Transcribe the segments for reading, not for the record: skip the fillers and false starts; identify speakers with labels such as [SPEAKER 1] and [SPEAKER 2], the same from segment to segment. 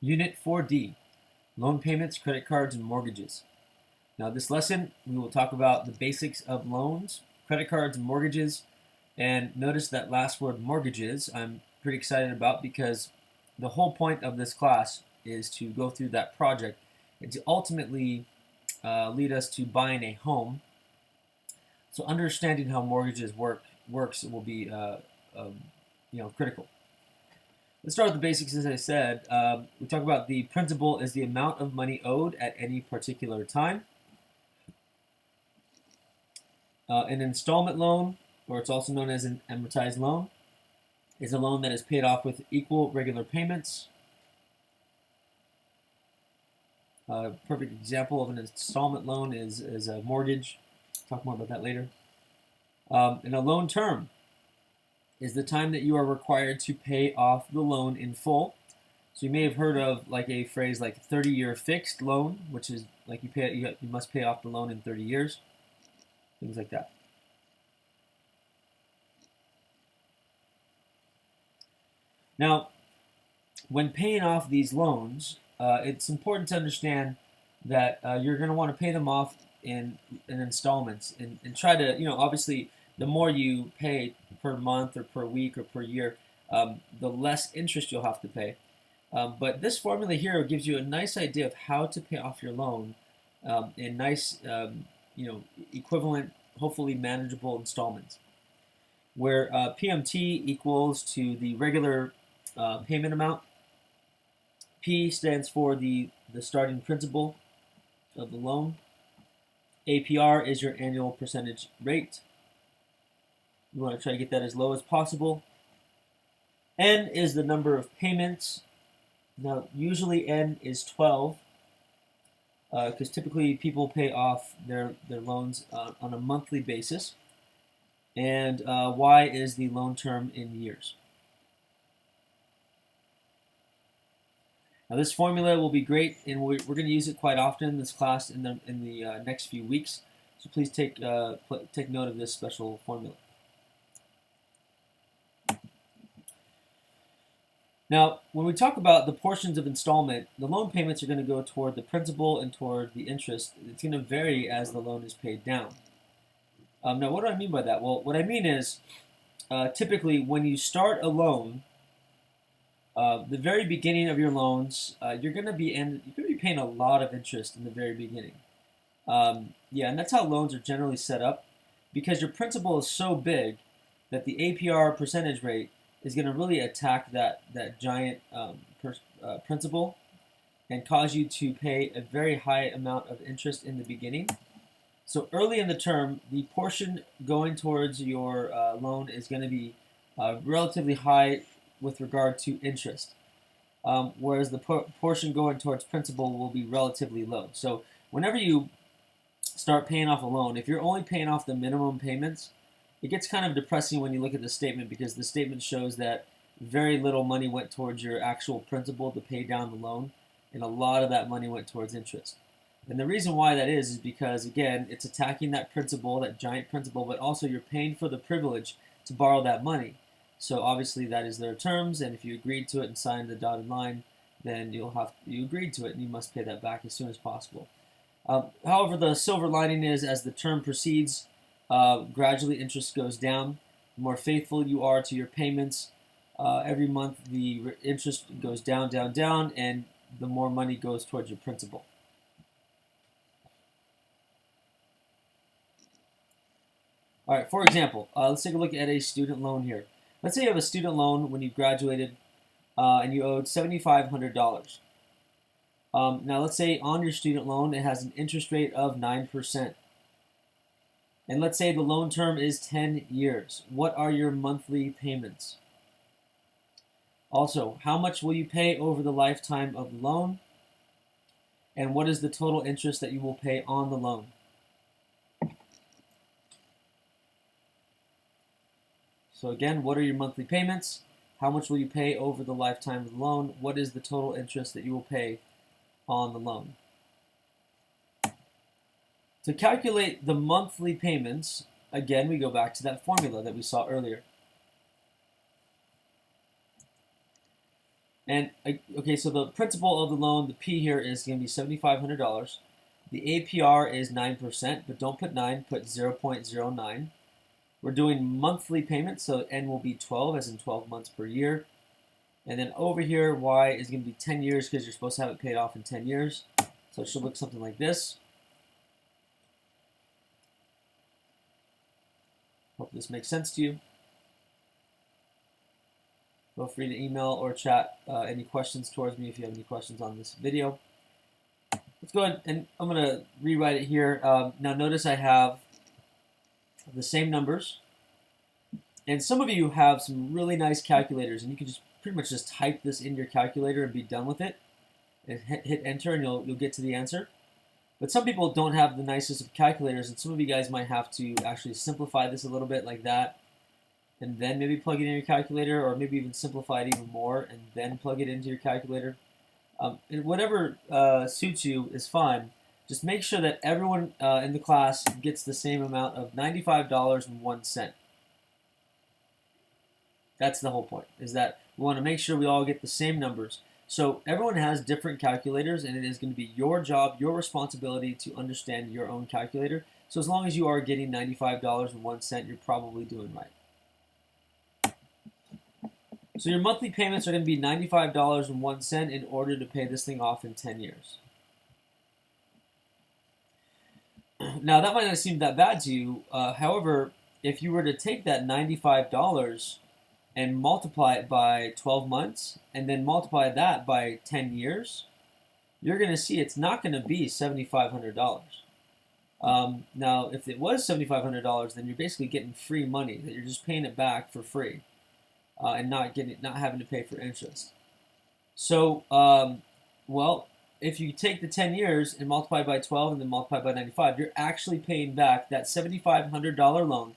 [SPEAKER 1] Unit 4D, Loan Payments, Credit Cards, and Mortgages. Now this lesson, we will talk about the basics of loans, credit cards, and mortgages. And notice that last word, mortgages, I'm pretty excited about because the whole point of this class is to go through that project and to ultimately lead us to buying a home. So understanding how mortgages works will be critical. Let's start with the basics. As I said, we talk about the principal is the amount of money owed at any particular time. An installment loan, or it's also known as an amortized loan, is a loan that is paid off with equal regular payments. A perfect example of an installment loan is a mortgage. Talk more about that later. And a loan term is the time that you are required to pay off the loan in full. So you may have heard of like a phrase like 30-year fixed loan, which is like you must pay off the loan in 30 years, things like that. Now, when paying off these loans, it's important to understand that you're going to want to pay them off in installments and try to, obviously the more you pay per month or per week or per year, the less interest you'll have to pay. But this formula here gives you a nice idea of how to pay off your loan in nice, equivalent, hopefully manageable installments, where PMT equals to the regular payment amount. P stands for the starting principal of the loan. APR is your annual percentage rate. You want to try to get that as low as possible. N is the number of payments. Now, usually N is 12 because typically people pay off their loans on a monthly basis. And Y is the loan term in years. Now this formula will be great, and we're going to use it quite often in this class in the next few weeks. So please take note of this special formula. Now, when we talk about the portions of installment, the loan payments are going to go toward the principal and toward the interest. It's going to vary as the loan is paid down. Now, what do I mean by that? Well, what I mean is typically when you start a loan, the very beginning of your loans, you're going to be paying a lot of interest in the very beginning. And that's how loans are generally set up, because your principal is so big that the APR percentage rate is going to really attack that giant principal and cause you to pay a very high amount of interest in the beginning. So early in the term, the portion going towards your loan is going to be relatively high with regard to interest, whereas the portion going towards principal will be relatively low. So whenever you start paying off a loan, if you're only paying off the minimum payments, it gets kind of depressing when you look at the statement, because the statement shows that very little money went towards your actual principal to pay down the loan, and a lot of that money went towards interest. And the reason why that is because, again, it's attacking that principal, that giant principal, but also you're paying for the privilege to borrow that money. So obviously that is their terms, and if you agreed to it and signed the dotted line, then you agreed to it, and you must pay that back as soon as possible. However, the silver lining is, as the term proceeds, gradually interest goes down. The more faithful you are to your payments, every month the interest goes down, down, down, and the more money goes towards your principal. All right, for example, let's take a look at a student loan here. Let's say you have a student loan when you graduated and you owed $7,500. Now let's say on your student loan it has an interest rate of 9%. And let's say the loan term is 10 years. What are your monthly payments? Also, how much will you pay over the lifetime of the loan? And what is the total interest that you will pay on the loan? So again, what are your monthly payments? How much will you pay over the lifetime of the loan? What is the total interest that you will pay on the loan? To calculate the monthly payments, again, we go back to that formula that we saw earlier. And okay, so the principal of the loan, the P here is going to be $7,500. The APR is 9%, but don't put 9, put 0.09. We're doing monthly payments, so N will be 12, as in 12 months per year. And then over here, Y is going to be 10 years because you're supposed to have it paid off in 10 years. So it should look something like this. Hope this makes sense to you. Feel free to email or chat any questions towards me if you have any questions on this video. Let's go ahead and I'm going to rewrite it here. Now notice I have the same numbers. And some of you have some really nice calculators, and you can just pretty much just type this in your calculator and be done with it. And hit enter and you'll get to the answer. But some people don't have the nicest of calculators, and some of you guys might have to actually simplify this a little bit like that, and then maybe plug it in your calculator, or maybe even simplify it even more and then plug it into your calculator. And whatever suits you is fine. Just make sure that everyone in the class gets the same amount of $95.01. That's the whole point, is that we want to make sure we all get the same numbers. So everyone has different calculators, and it is going to be your job, your responsibility to understand your own calculator. So as long as you are getting $95.01, you're probably doing right. So your monthly payments are going to be $95.01 in order to pay this thing off in 10 years. Now that might not seem that bad to you. However, if you were to take that $95 and multiply it by 12 months, and then multiply that by 10 years, you're going to see it's not going to be $7,500. Now, if it was $7,500, then you're basically getting free money, that you're just paying it back for free, and not having to pay for interest. So, well, if you take the 10 years and multiply by 12 and then multiply by 95, you're actually paying back that $7,500 loan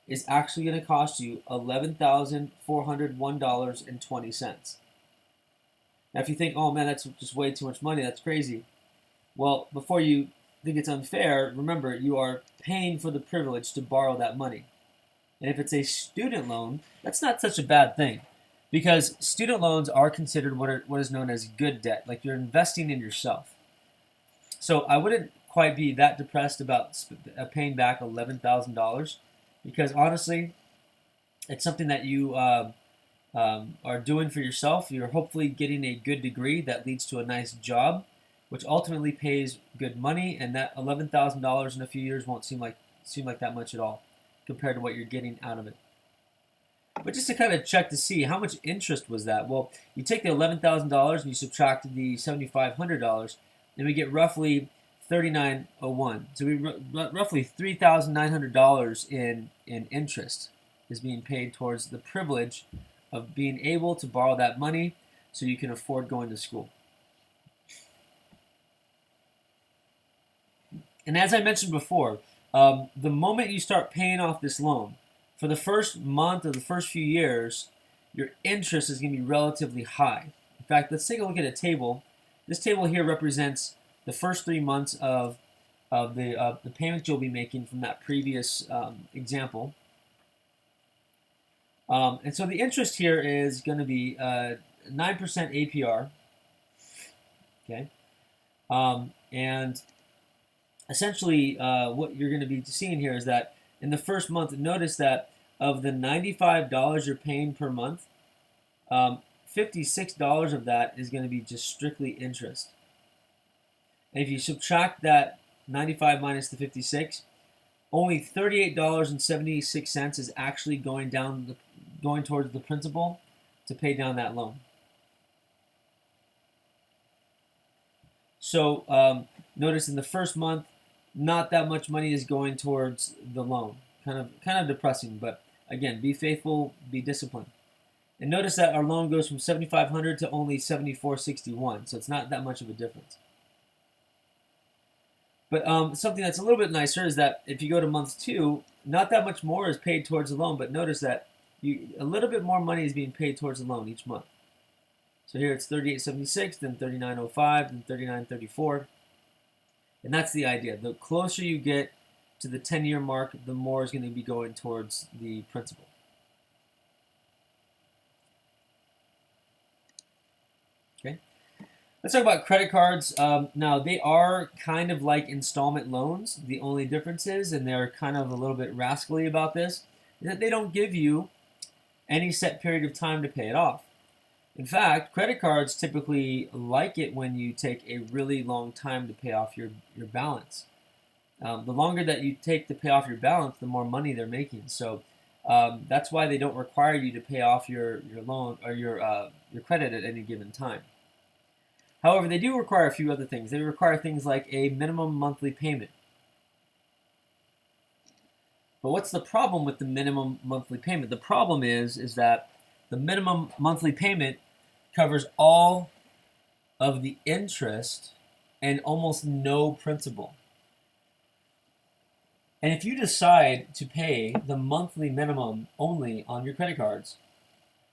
[SPEAKER 1] is actually going to cost you $11,401.20. Now, if you think, oh man, that's just way too much money, that's crazy. Well, before you think it's unfair, remember, you are paying for the privilege to borrow that money. And if it's a student loan, that's not such a bad thing, because student loans are considered what is known as good debt, like you're investing in yourself. So I wouldn't quite be that depressed about paying back $11,000. Because honestly, it's something that you are doing for yourself. You're hopefully getting a good degree that leads to a nice job, which ultimately pays good money, and that $11,000 in a few years won't seem like that much at all compared to what you're getting out of it. But just to kind of check to see how much interest was that. Well, you take the $11,000 and you subtract the $7,500, and we get roughly $3,901. So we roughly $3,900 in interest is being paid towards the privilege of being able to borrow that money so you can afford going to school. And as I mentioned before, the moment you start paying off this loan, for the first month or the first few years, your interest is going to be relatively high. In fact, let's take a look at a table. This table here represents the first 3 months of the payments you'll be making from that previous example. And so the interest here is going to be 9% APR. Okay, and essentially what you're going to be seeing here is that in the first month, notice that of the $95 you're paying per month, $56 of that is going to be just strictly interest. And if you subtract that 95 minus the 56, only $38.76 is actually going towards the principal to pay down that loan. So notice in the first month, not that much money is going towards the loan. Kind of depressing, but again, be faithful, be disciplined. And notice that our loan goes from $7,500 to only $7,461, so it's not that much of a difference. But something that's a little bit nicer is that if you go to month 2, not that much more is paid towards the loan, but notice that a little bit more money is being paid towards the loan each month. So here it's $38.76, then $39.05, then $39.34. And that's the idea. The closer you get to the 10-year mark, the more is going to be going towards the principal. Let's talk about credit cards. Now, they are kind of like installment loans. The only difference is, and they're kind of a little bit rascally about this, is that they don't give you any set period of time to pay it off. In fact, credit cards typically like it when you take a really long time to pay off your balance. The longer that you take to pay off your balance, the more money they're making. So that's why they don't require you to pay off your loan or your credit at any given time. However, they do require a few other things. They require things like a minimum monthly payment. But what's the problem with the minimum monthly payment? The problem is that the minimum monthly payment covers all of the interest and almost no principal. And if you decide to pay the monthly minimum only on your credit cards,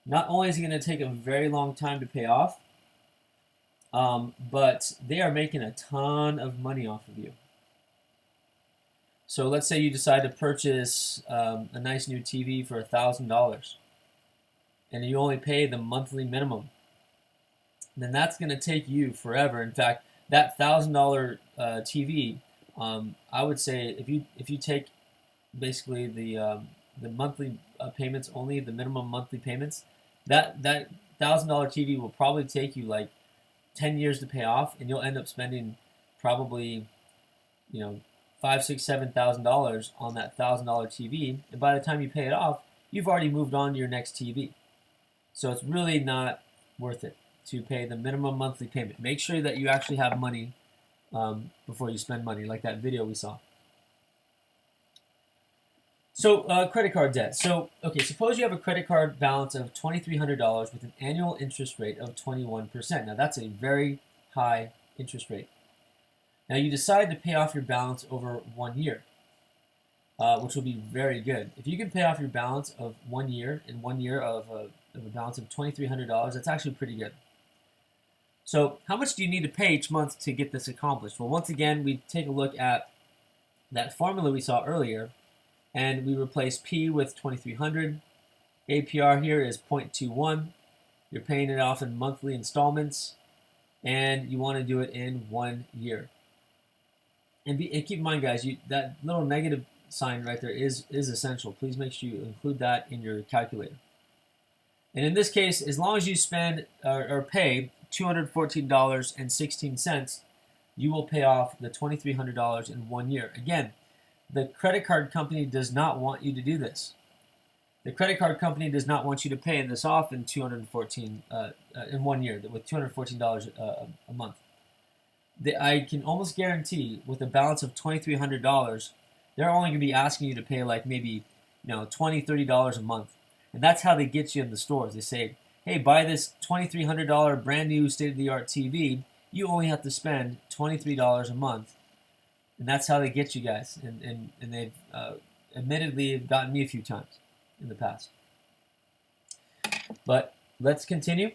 [SPEAKER 1] not only is it going to take a very long time to pay off, but they are making a ton of money off of you. So let's say you decide to purchase a nice new TV for $1,000, and you only pay the monthly minimum. Then that's going to take you forever. In fact, that $1,000 TV, I would say if you take basically the monthly payments only, the minimum monthly payments, that $1,000 TV will probably take you like 10 years to pay off, and you'll end up spending probably, $5,000, $6,000, $7,000 on that $1,000 TV, and by the time you pay it off, you've already moved on to your next TV. So it's really not worth it to pay the minimum monthly payment. Make sure that you actually have money before you spend money, like that video we saw. So credit card debt. So okay, suppose you have a credit card balance of $2,300 with an annual interest rate of 21%. Now that's a very high interest rate. Now you decide to pay off your balance over 1 year, which will be very good. If you can pay off your balance of 1 year in 1 year of a balance of $2,300, that's actually pretty good. So how much do you need to pay each month to get this accomplished? Well, once again, we take a look at that formula we saw earlier, and we replace P with 2,300. APR here is 0.21. You're paying it off in monthly installments, and you want to do it in 1 year. And keep in mind, guys, that little negative sign right there is essential. Please make sure you include that in your calculator. And in this case, as long as you spend or pay $214.16, you will pay off the $2,300 in 1 year. Again, the credit card company does not want you to do this. The credit card company does not want you to pay this off in in 1 year with $214 a month. I can almost guarantee with a balance of $2,300, they're only going to be asking you to pay like maybe $20, $30 a month. And that's how they get you in the stores. They say, hey, buy this $2,300 brand new state-of-the-art TV. You only have to spend $23 a month. And that's how they get you guys. And they've admittedly gotten me a few times in the past. But let's continue.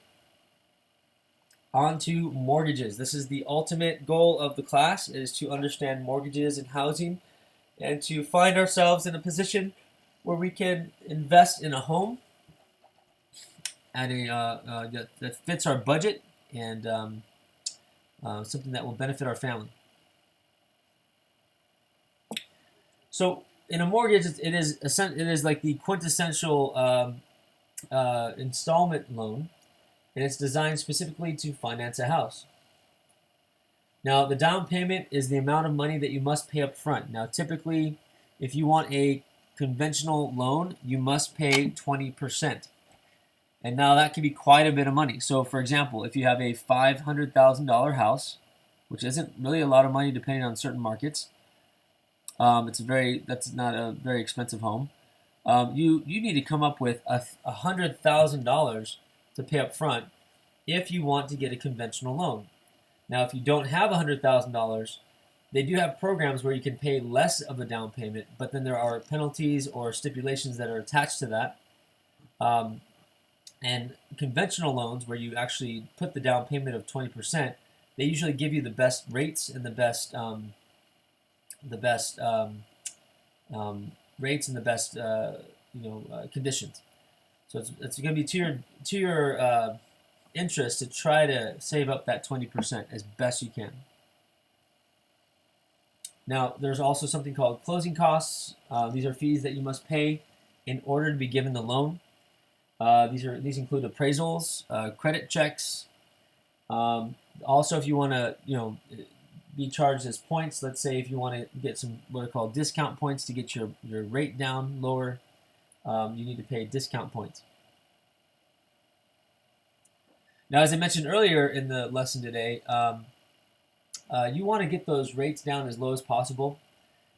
[SPEAKER 1] On to mortgages. This is the ultimate goal of the class, is to understand mortgages and housing and to find ourselves in a position where we can invest in a home at that fits our budget and something that will benefit our family. So in a mortgage, it is like the quintessential installment loan, and it's designed specifically to finance a house. Now, the down payment is the amount of money that you must pay up front. Now, typically, if you want a conventional loan, you must pay 20%. And now that can be quite a bit of money. So, for example, if you have a $500,000 house, which isn't really a lot of money depending on certain markets, that's not a very expensive home. You need to come up with $100,000 to pay up front if you want to get a conventional loan. Now, if you don't have $100,000, they do have programs where you can pay less of a down payment, but then there are penalties or stipulations that are attached to that. And conventional loans, where you actually put the down payment of 20%, they usually give you the best rates and the best rates and the best conditions. So it's going to be to your interest to try to save up that 20% as best you can. Now, there's also something called closing costs. These are fees that you must pay in order to be given the loan. These include appraisals, credit checks. Also, if you want to, be charged as points, let's say if you want to get some what are called discount points to get your rate down lower, you need to pay discount points. Now, as I mentioned earlier in the lesson today, you want to get those rates down as low as possible.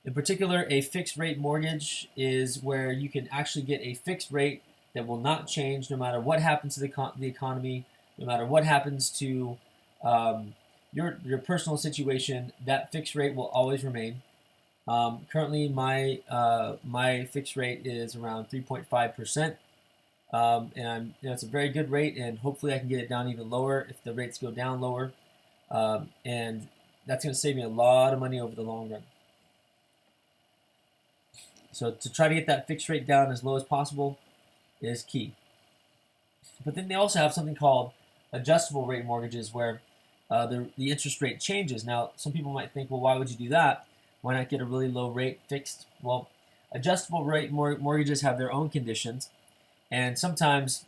[SPEAKER 1] In particular, a fixed rate mortgage is where you can actually get a fixed rate that will not change no matter what happens to the economy, no matter what happens to your personal situation. That fixed rate will always remain. Currently, my fixed rate is around 3.5%, and it's a very good rate, and hopefully I can get it down even lower if the rates go down lower, and that's going to save me a lot of money over the long run. So to try to get that fixed rate down as low as possible is key. But then they also have something called adjustable rate mortgages where the interest rate changes. Now, some people might think, well, why would you do that? Why not get a really low rate fixed? Well, adjustable rate mortgages have their own conditions, and sometimes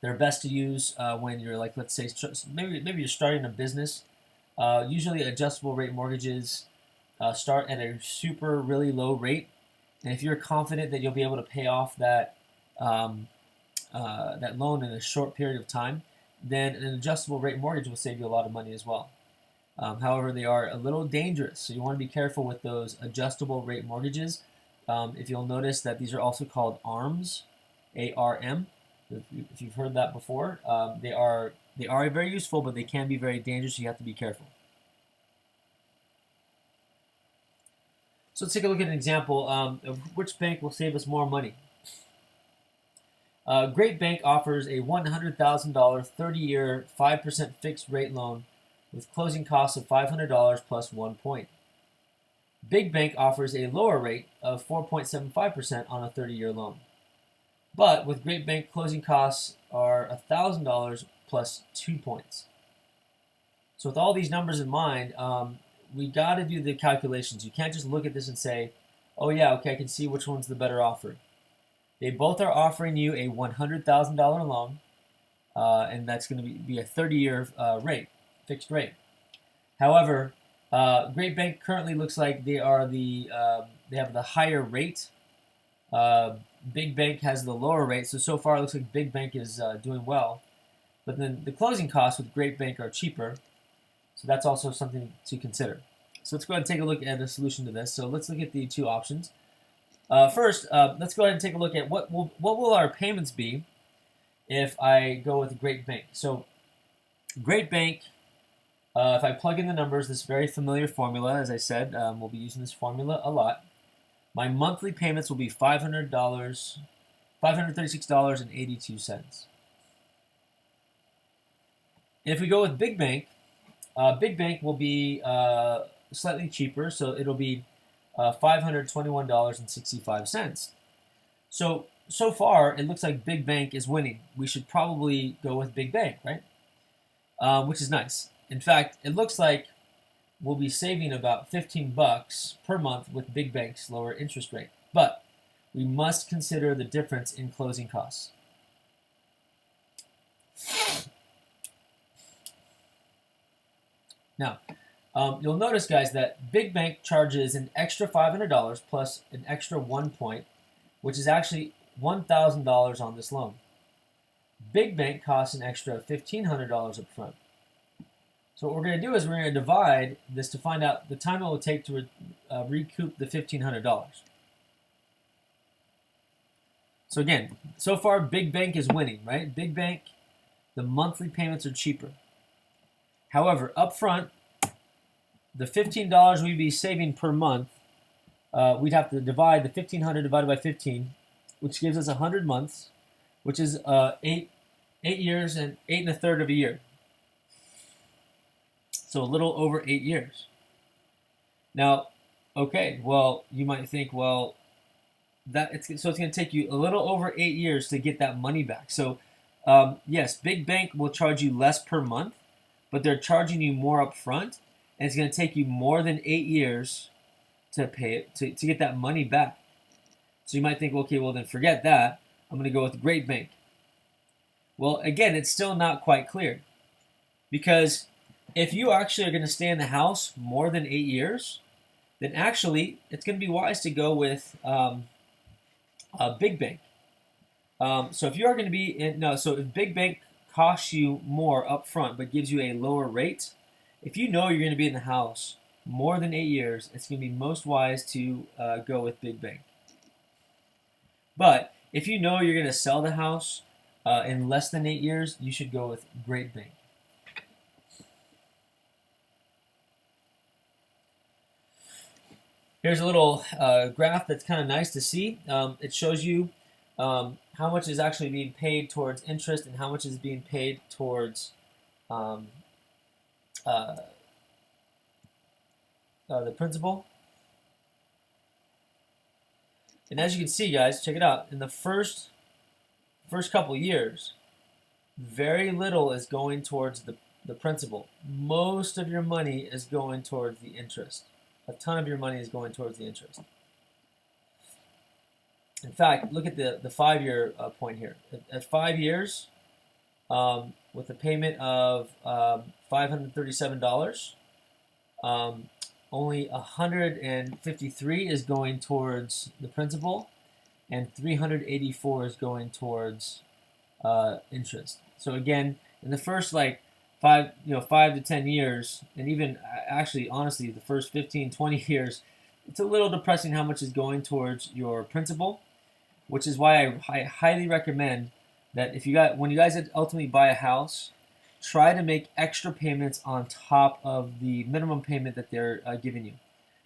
[SPEAKER 1] they're best to use when you're like, let's say, maybe you're starting a business. Usually adjustable rate mortgages start at a really low rate, and if you're confident that you'll be able to pay off that that loan in a short period of time, then an adjustable rate mortgage will save you a lot of money as well. However, they are a little dangerous, so you want to be careful with those adjustable rate mortgages. If you'll notice that these are also called ARMs, A-R-M. If you've heard that before, they are very useful, but they can be very dangerous, so you have to be careful. So let's take a look at an example of which bank will save us more money. Great Bank offers a $100,000 30-year 5% fixed rate loan with closing costs of $500 plus 1 point. Big Bank offers a lower rate of 4.75% on a 30-year loan. But with Great Bank, closing costs are $1,000 plus 2 points. So with all these numbers in mind, we got to do the calculations. You can't just look at this and say, oh yeah, okay, I can see which one's the better offer. They both are offering you a $100,000 loan, and that's going to be a 30-year fixed rate. However, Great Bank currently looks like they have the higher rate. Big Bank has the lower rate, so far it looks like Big Bank is doing well. But then the closing costs with Great Bank are cheaper, so that's also something to consider. So let's go ahead and take a look at a solution to this. So let's look at the two options. First, let's go ahead and take a look at what will our payments be if I go with Great Bank. So Great Bank, if I plug in the numbers, this very familiar formula, as I said, we'll be using this formula a lot. My monthly payments will be $536.82. If we go with Big Bank will be slightly cheaper, so it'll be $521.65. So far, it looks like Big Bank is winning. We should probably go with Big Bank, right? Which is nice. In fact, it looks like we'll be saving about $15 per month with Big Bank's lower interest rate. But we must consider the difference in closing costs. Now, you'll notice, guys, that Big Bank charges an extra $500 plus an extra 1 point, which is actually $1,000 on this loan. Big Bank costs an extra $1,500 up front. So what we're going to do is we're going to divide this to find out the time it will take to recoup the $1,500. So again, so far Big Bank is winning, right? Big Bank, the monthly payments are cheaper. However, up front, the $15 we'd be saving per month, we'd have to divide the $1,500 divided by 15, which gives us 100 months, which is 8 years and 8 1/3 of a year. So a little over 8 years. Now, okay, well, you might think, well, it's going to take you a little over 8 years to get that money back. So Yes, big bank will charge you less per month, but they're charging you more up front, and it's going to take you more than 8 years to pay it to get that money back. So you might think, okay, well then forget that. I'm going to go with Great Bank. Well, again, it's still not quite clear because if you actually are going to stay in the house more than 8 years, then actually it's going to be wise to go with a big bank. So if you are going to be in, no, so if big bank costs you more up front but gives you a lower rate, if you know you're going to be in the house more than 8 years, it's going to be most wise to go with big bank. But if you know you're going to sell the house in less than 8 years, you should go with Great Bank. Here's a little graph that's kind of nice to see. It shows you how much is actually being paid towards interest and how much is being paid towards the principal. And as you can see, guys, check it out. In the first couple years, very little is going towards the principal. Most of your money is going towards the interest. A ton of your money is going towards the interest. In fact, look at the 5-year point here. At 5 years, with a payment of $537, only 153 is going towards the principal, and 384 is going towards interest. So again, in the first 5 to 10 years, and even actually honestly the first 15, 20 years, it's a little depressing how much is going towards your principal, which is why I highly recommend that when you guys ultimately buy a house, try to make extra payments on top of the minimum payment that they're giving you.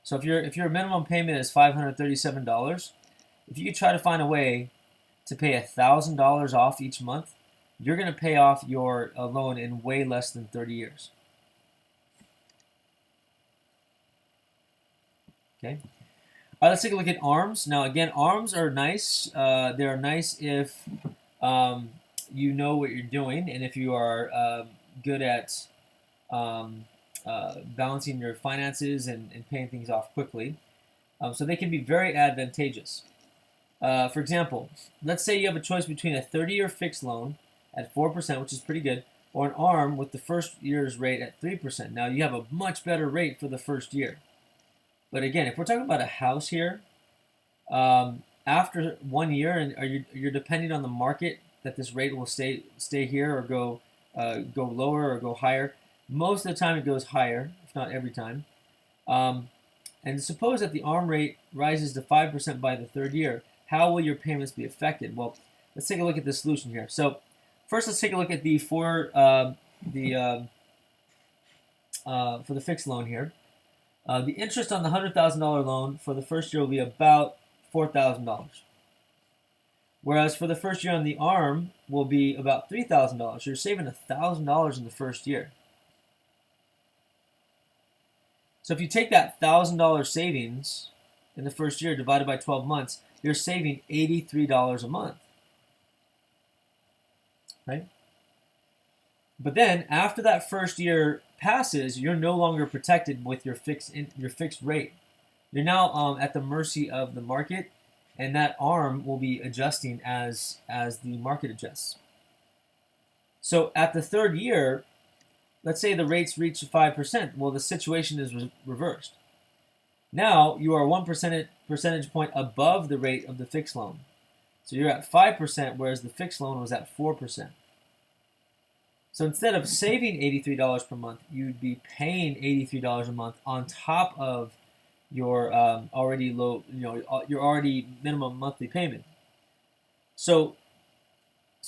[SPEAKER 1] So if your minimum payment is $537, if you could try to find a way to pay $1,000 off each month, you're going to pay off your loan in way less than 30 years. Okay. All right, let's take a look at ARMs. Now, again, ARMs are nice. They're nice if you know what you're doing and if you are good at balancing your finances and paying things off quickly. So they can be very advantageous. For example, let's say you have a choice between a 30-year fixed loan at 4%, which is pretty good, or an ARM with the first year's rate at 3%. Now, you have a much better rate for the first year. But again, if we're talking about a house here, after 1 year, and you're depending on the market that this rate will stay here or go lower or go higher. Most of the time, it goes higher, if not every time. And suppose that the ARM rate rises to 5% by the third year. How will your payments be affected? Well, let's take a look at the solution here. So, first, let's take a look at for the fixed loan here. The interest on the $100,000 loan for the first year will be about $4,000. Whereas for the first year on the ARM will be about $3,000. You're saving $1,000 in the first year. So if you take that $1,000 savings in the first year divided by 12 months, you're saving $83 a month. Right? But then after that first year passes, you're no longer protected with your fixed rate. You're now at the mercy of the market, and that ARM will be adjusting as the market adjusts. So at the third year, let's say the rates reach 5%. Well, the situation is reversed. Now you are 1 percentage point above the rate of the fixed loan. So you're at 5%, whereas the fixed loan was at 4%. So instead of saving $83 per month, you'd be paying $83 a month on top of your already low, your already minimum monthly payment. So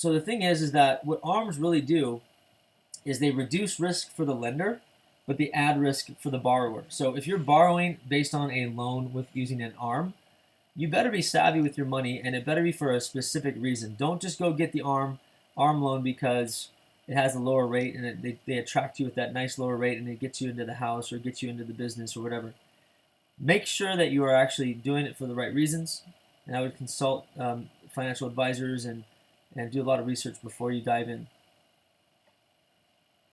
[SPEAKER 1] the thing is that what ARMs really do is they reduce risk for the lender, but they add risk for the borrower. So if you're borrowing based on a loan with using an ARM, you better be savvy with your money, and it better be for a specific reason. Don't just go get the ARM loan because it has a lower rate and they attract you with that nice lower rate and it gets you into the house or gets you into the business or whatever. Make sure that you are actually doing it for the right reasons. And I would consult financial advisors and and do a lot of research before you dive in.